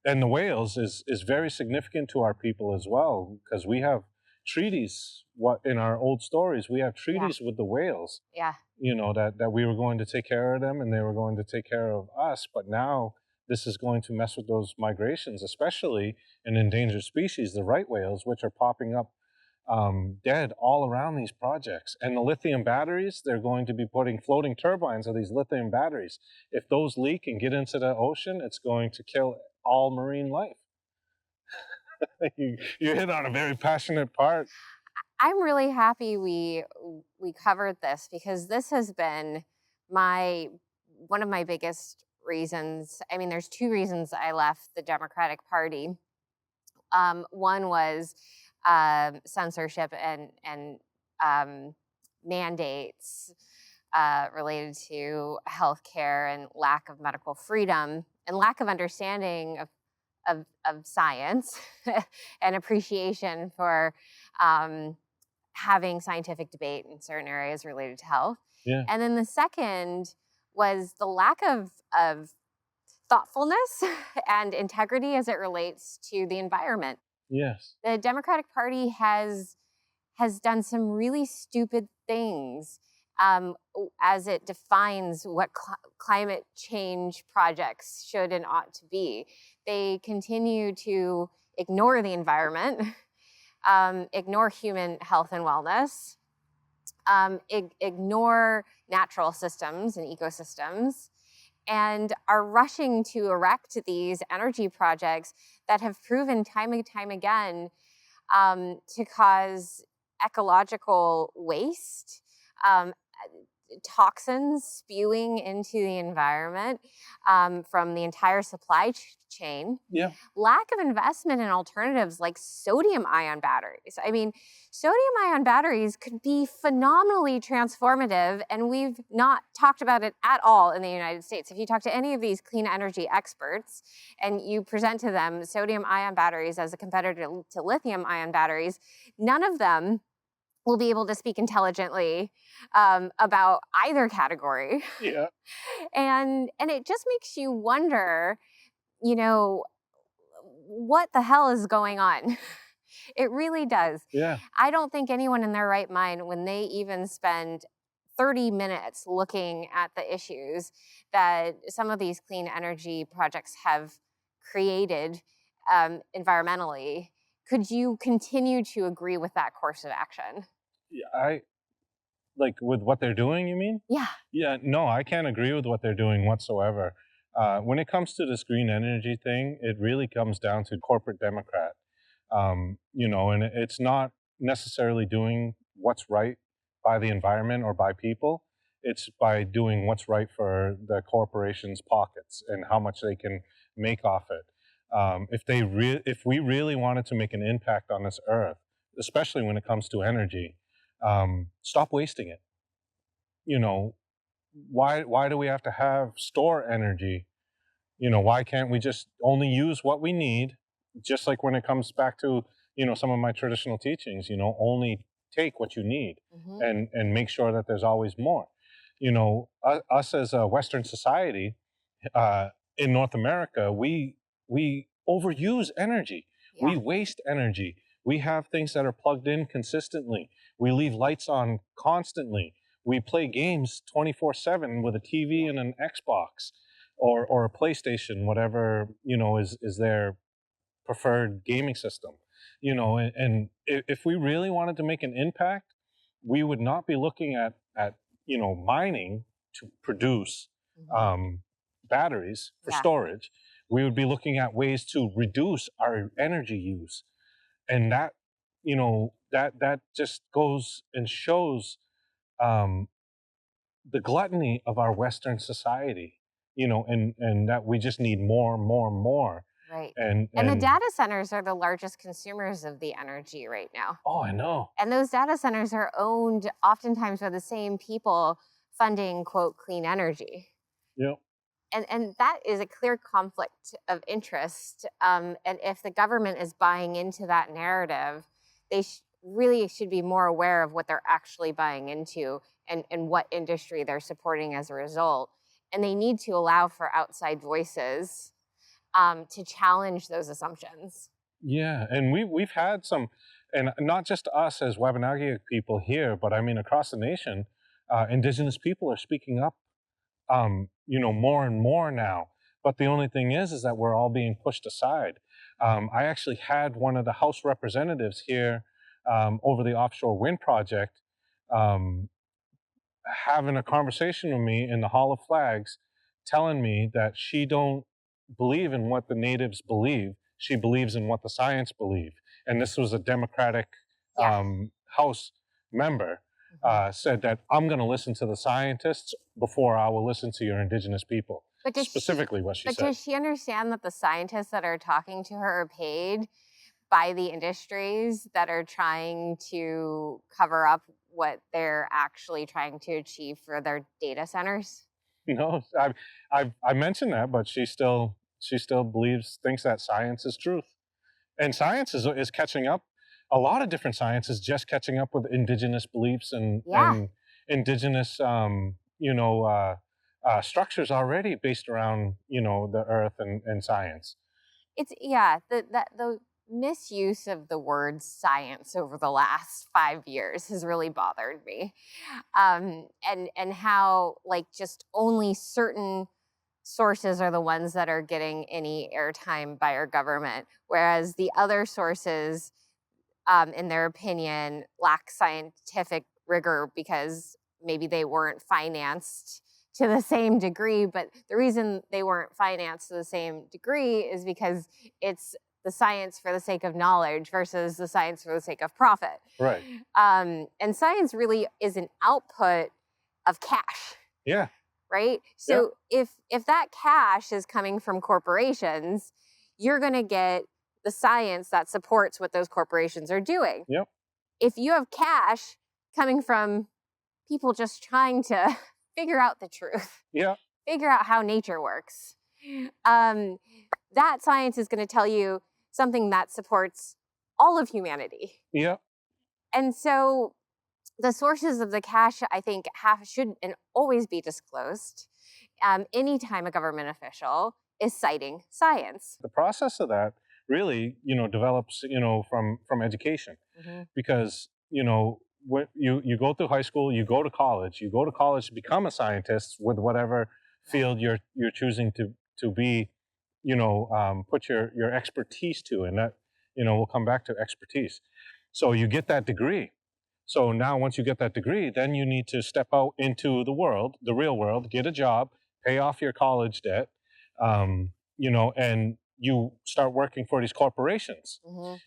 And the whales is very significant to our people as well, because we have treaties. What in our old stories, we have Yeah. treaties with the whales, Yeah. that we were going to take care of them and they were going to take care of us. But now this is going to mess with those migrations, especially in endangered species, the right whales, which are popping up dead all around these projects. And the lithium batteries, they're going to be putting floating turbines of these lithium batteries. If those leak and get into the ocean, it's going to kill all marine life. You hit on a very passionate part. I'm really happy we covered this, because this has been my one of my biggest reasons. I mean, there's two reasons I left the Democratic Party. One was censorship and mandates related to healthcare and lack of medical freedom and lack of understanding of science and appreciation for having scientific debate in certain areas related to health. Yeah. And then the second was the lack of thoughtfulness and integrity as it relates to the environment. Yes. The Democratic Party has done some really stupid things as it defines what climate change projects should and ought to be. They continue to ignore the environment, ignore human health and wellness, ignore natural systems and ecosystems, and are rushing to erect these energy projects that have proven time and time again to cause ecological waste, toxins spewing into the environment from the entire supply chain. Yeah. Lack of investment in alternatives like sodium ion batteries. I mean, sodium ion batteries could be phenomenally transformative, and we've not talked about it at all in the United States. If you talk to any of these clean energy experts and you present to them sodium ion batteries as a competitor to lithium ion batteries, none of them will be able to speak intelligently about either category. Yeah. And it just makes you wonder, what the hell is going on? It really does. Yeah. I don't think anyone in their right mind, when they even spend 30 minutes looking at the issues that some of these clean energy projects have created environmentally, could you continue to agree with that course of action? I like with what they're doing, you mean? Yeah. Yeah, no, I can't agree with what they're doing whatsoever. When it comes to this green energy thing, it really comes down to corporate Democrat. And it's not necessarily doing what's right by the environment or by people. It's by doing what's right for the corporations' pockets and how much they can make off it. If we really wanted to make an impact on this earth, especially when it comes to energy, stop wasting it. Why do we have to store energy? Why can't we just only use what we need? Just like when it comes back to, some of my traditional teachings, only take what you need Mm-hmm. and make sure that there's always more. Us as a Western society, in North America, we overuse energy. Yeah. We waste energy. We have things that are plugged in consistently. We leave lights on constantly. We play games 24/7 with a TV and an Xbox or a PlayStation, whatever, is their preferred gaming system. And if we really wanted to make an impact, we would not be looking at mining to produce batteries for Yeah. storage. We would be looking at ways to reduce our energy use. And that just goes and shows the gluttony of our Western society, and that we just need more, more, more. Right. And And the data centers are the largest consumers of the energy right now. oh, I know. And those data centers are owned oftentimes by the same people funding, quote, clean energy. Yep. And that is a clear conflict of interest. And if the government is buying into that narrative, they really should be more aware of what they're actually buying into and what industry they're supporting as a result. And they need to allow for outside voices to challenge those assumptions. Yeah, and we've had some, and not just us as Wabanaki people here, but I mean across the nation, Indigenous people are speaking up, more and more now. But the only thing is that we're all being pushed aside. I actually had one of the House representatives here over the offshore wind project um, having a conversation with me in the Hall of Flags, telling me that she don't believe in what the natives believe. She believes in what the science believe. And this was a Democratic Yeah. House member. Said that I'm going to listen to the scientists before I will listen to your Indigenous people. But does Specifically, what she but said. does she understand that the scientists that are talking to her are paid by the industries that are trying to cover up what they're actually trying to achieve for their data centers? No, I mentioned that, but she still thinks that science is truth. And science is catching up. A lot of different science is just catching up with indigenous beliefs and Yeah. indigenous structures already based around the earth and science. It's yeah, the misuse of the word science over the last 5 years has really bothered me. And how like just only certain sources are the ones that are getting any airtime by our government, whereas the other sources, in their opinion, lack scientific rigor because maybe they weren't financed to the same degree. But the reason they weren't financed to the same degree is because it's the science for the sake of knowledge versus the science for the sake of profit. Right. And science really is an output of cash. Yeah. Right? So if that cash is coming from corporations, you're going to get the science that supports what those corporations are doing. Yep. If you have cash coming from people just trying to figure out the truth, Yeah. figure out how nature works, that science is going to tell you something that supports all of humanity. Yeah. And so the sources of the cash, I think, should and always be disclosed anytime a government official is citing science. The process of that really, develops, from education, because when you go through high school, you go to college to become a scientist with whatever field you're choosing to be, put your expertise to, and that we'll come back to expertise. So you get that degree. So now, once you get that degree, then you need to step out into the world, the real world, get a job, pay off your college debt, and you start working for these corporations.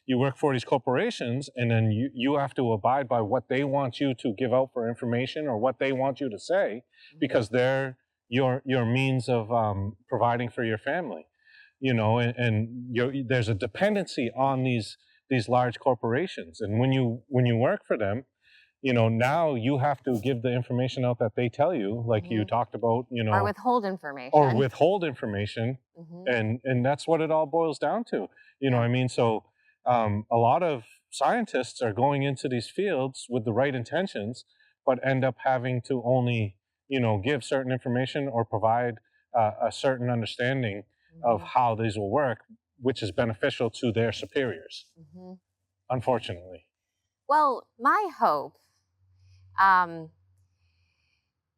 You work for these corporations, and then you have to abide by what they want you to give out for information or what they want you to say, because they're your means of providing for your family. There's a dependency on these large corporations, and when you work for them, now you have to give the information out that they tell you, like you talked about, or withhold information. And that's what it all boils down to. What I mean? So a lot of scientists are going into these fields with the right intentions, but end up having to only, give certain information or provide a certain understanding of how these will work, which is beneficial to their superiors, unfortunately. Well, my hope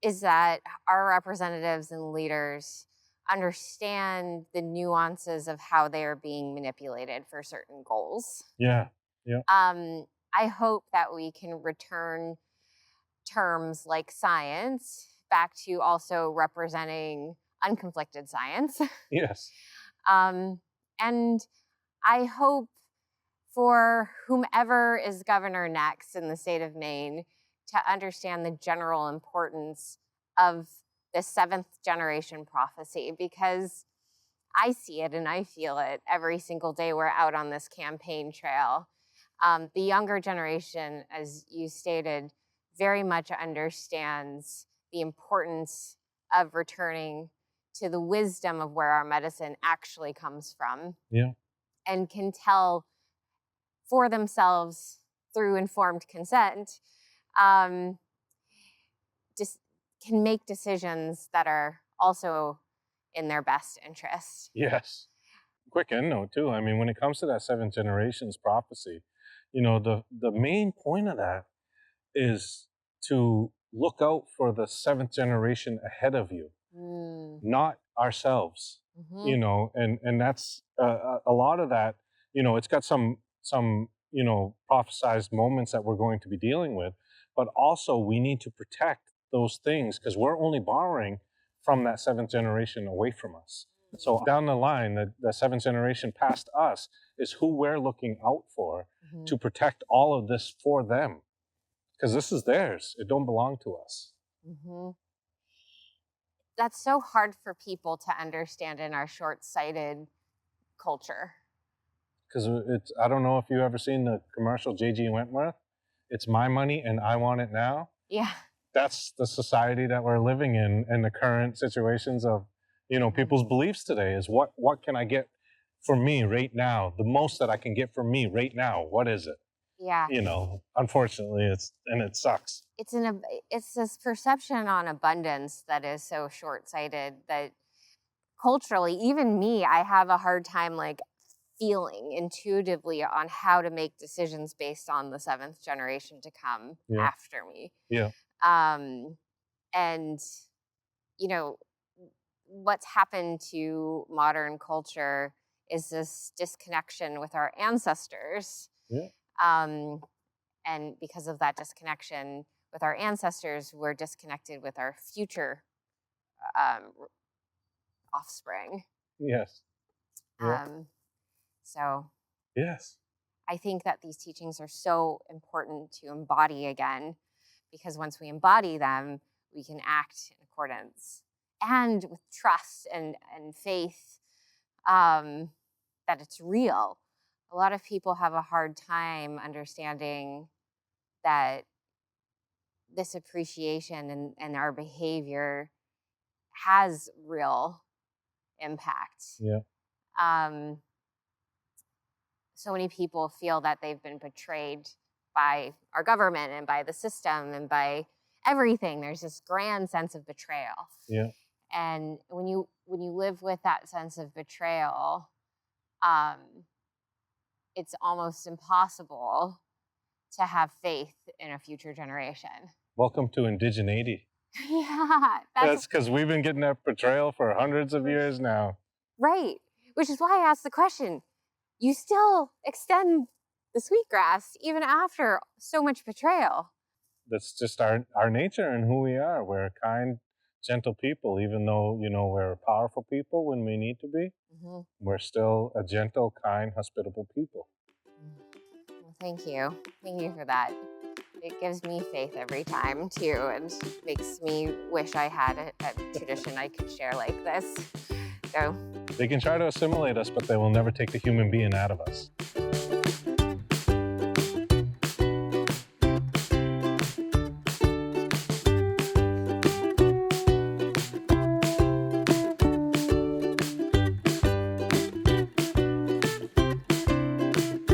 is that our representatives and leaders understand the nuances of how they are being manipulated for certain goals. Yeah. I hope that we can return terms like science back to also representing unconflicted science. Yes. And I hope for whomever is governor next in the state of Maine to understand the general importance of the seventh generation prophecy, because I see it and I feel it every single day we're out on this campaign trail. The younger generation, as you stated, very much understands the importance of returning to the wisdom of where our medicine actually comes from. Yeah. And can tell for themselves through informed consent, just can make decisions that are also in their best interest. Yes. Quick end note too. I mean, when it comes to that 7 generations prophecy, the main point of that is to look out for the 7th generation ahead of you, not ourselves. And that's a lot of that. It's got some prophesized moments that we're going to be dealing with, but also we need to protect those things because we're only borrowing from that 7th generation away from us. So down the line, the 7th generation past us is who we're looking out for to protect all of this for them. Because this is theirs. It don't belong to us. That's so hard for people to understand in our short-sighted culture. Because I don't know if you've ever seen the commercial J.G. Wentworth. It's my money and I want it now. Yeah. That's the society that we're living in, and the current situations of, people's beliefs today is what can I get for me right now? The most that I can get for me right now. What is it? Yeah. Unfortunately, it sucks. It's this perception on abundance that is so short-sighted that culturally, even me, I have a hard time feeling intuitively on how to make decisions based on the 7th generation to come after me. Yeah. And what's happened to modern culture is this disconnection with our ancestors. Yeah. And because of that disconnection with our ancestors, we're disconnected with our future offspring. Yes. Yeah. So yes, I think that these teachings are so important to embody again, because once we embody them, we can act in accordance and with trust and faith that it's real. A lot of people have a hard time understanding that this appreciation and our behavior has real impact. Yeah. So many people feel that they've been betrayed by our government and by the system and by everything. There's this grand sense of betrayal. Yeah. And when you live with that sense of betrayal, it's almost impossible to have faith in a future generation. Welcome to indigeneity. Yeah. That's because we've been getting that betrayal for hundreds of years now. Right. Which is why I asked the question. You still extend the sweetgrass even after so much betrayal. That's just our nature and who we are. We're kind, gentle people, even though, we're powerful people when we need to be. We're still a gentle, kind, hospitable people. Well, thank you. Thank you for that. It gives me faith every time, too, and makes me wish I had a tradition I could share like this. So they can try to assimilate us, but they will never take the human being out of us.